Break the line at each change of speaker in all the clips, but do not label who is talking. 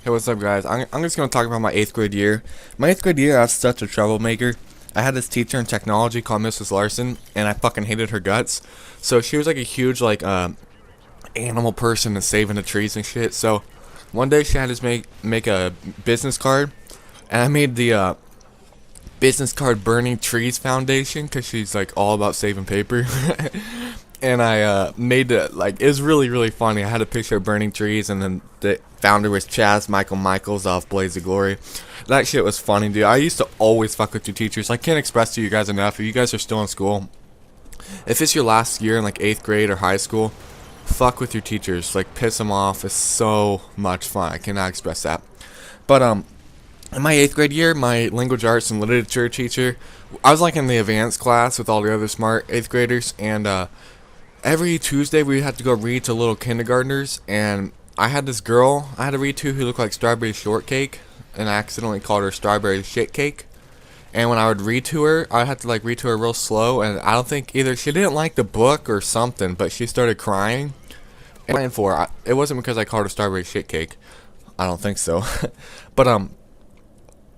Hey, what's up, guys? I'm just gonna talk about my 8th grade year. My 8th grade year, I was such a troublemaker. I had this teacher in technology called Mrs. Larson, and I fucking hated her guts. So she was like a huge animal person and saving the trees and shit. So one day she had us make a business card, and I made the business card Burning Trees Foundation because she's like all about saving paper. And I made it like it was really funny. I had a picture of burning trees, and then the founder was Chaz Michael Michaels off Blaze of Glory. That shit was funny, dude. I used to always fuck with your teachers. I can't express to you guys enough. If you guys are still in school, if it's your last year in like 8th grade or high school, fuck with your teachers. Like piss them off. It's so much fun. I cannot express that. But in my 8th grade year, my language arts and literature teacher, I was like in the advanced class with all the other smart 8th graders, and every Tuesday we had to go read to little kindergartners, and I had this girl I had to read to who looked like strawberry shortcake, and I accidentally called her strawberry shit cake. And when I would read to her, I had to like read to her real slow, and I don't think either she didn't like the book or something, but she started crying. And it wasn't because I called her strawberry shit cake. I don't think so. But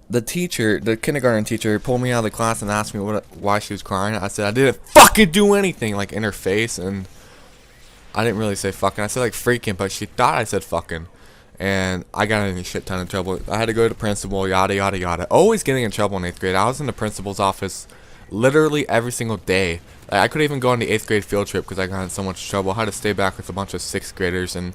the kindergarten teacher, pulled me out of the class and asked me why she was crying. I said I didn't fucking do anything, like in her face, and I didn't really say fucking. I said like freaking, but she thought I said fucking, and I got in a shit ton of trouble. I had to go to the principal, yada yada yada. Always getting in trouble in 8th grade. I was in the principal's office literally every single day. Like, I couldn't even go on the 8th grade field trip because I got in so much trouble. I had to stay back with a bunch of 6th graders, and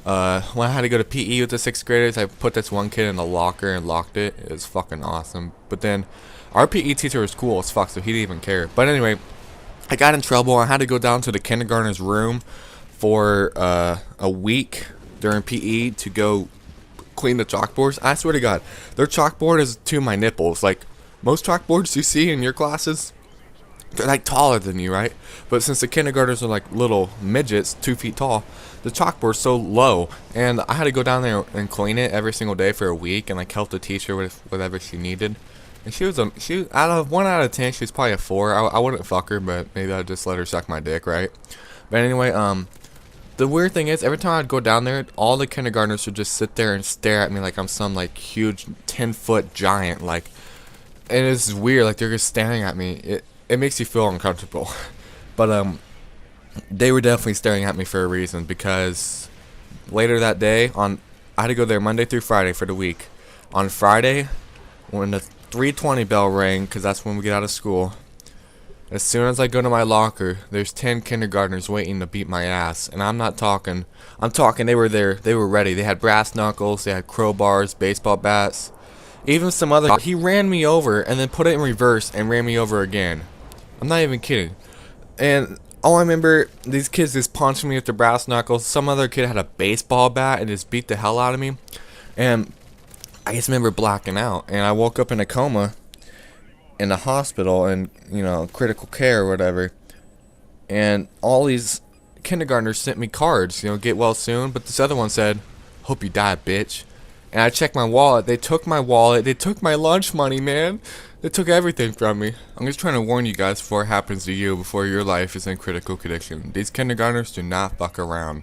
when I had to go to PE with the 6th graders, I put this one kid in the locker and locked it. It was fucking awesome. But then our PE teacher was cool as fuck, so he didn't even care. But anyway, I got in trouble. I had to go down to the kindergartner's room for a week during PE to go clean the chalkboards. I swear to God, their chalkboard is to my nipples. Like most chalkboards you see in your classes, they're like taller than you, right? But since the kindergartners are like little midgets, 2 feet tall, the chalkboard's so low, and I had to go down there and clean it every single day for a week, and like help the teacher with whatever she needed. And she was out of 1 out of 10, she's probably a 4. I wouldn't fuck her, but maybe I'd just let her suck my dick, right? But anyway, the weird thing is, every time I'd go down there, all the kindergartners would just sit there and stare at me like I'm some like huge 10-foot giant, like, and it's weird, like they're just staring at me. It makes you feel uncomfortable. But they were definitely staring at me for a reason, because later that day, I had to go there Monday through Friday for the week. On Friday, when the 3:20 bell rang, because that's when we get out of school, as soon as I go to my locker, there's 10 kindergartners waiting to beat my ass. And I'm talking they were there, they were ready. They had brass knuckles, they had crowbars, baseball bats, even some other. He ran me over and then put it in reverse and ran me over again. I'm not even kidding. And all I remember, these kids just punched me with the brass knuckles. Some other kid had a baseball bat and just beat the hell out of me. And I just remember blacking out. And I woke up in a coma in the hospital, and, critical care or whatever. And all these kindergartners sent me cards, get well soon. But this other one said, hope you die, bitch. And I checked my wallet. They took my wallet. They took my lunch money, man. They took everything from me. I'm just trying to warn you guys before it happens to you, before your life is in critical condition. These kindergartners do not fuck around.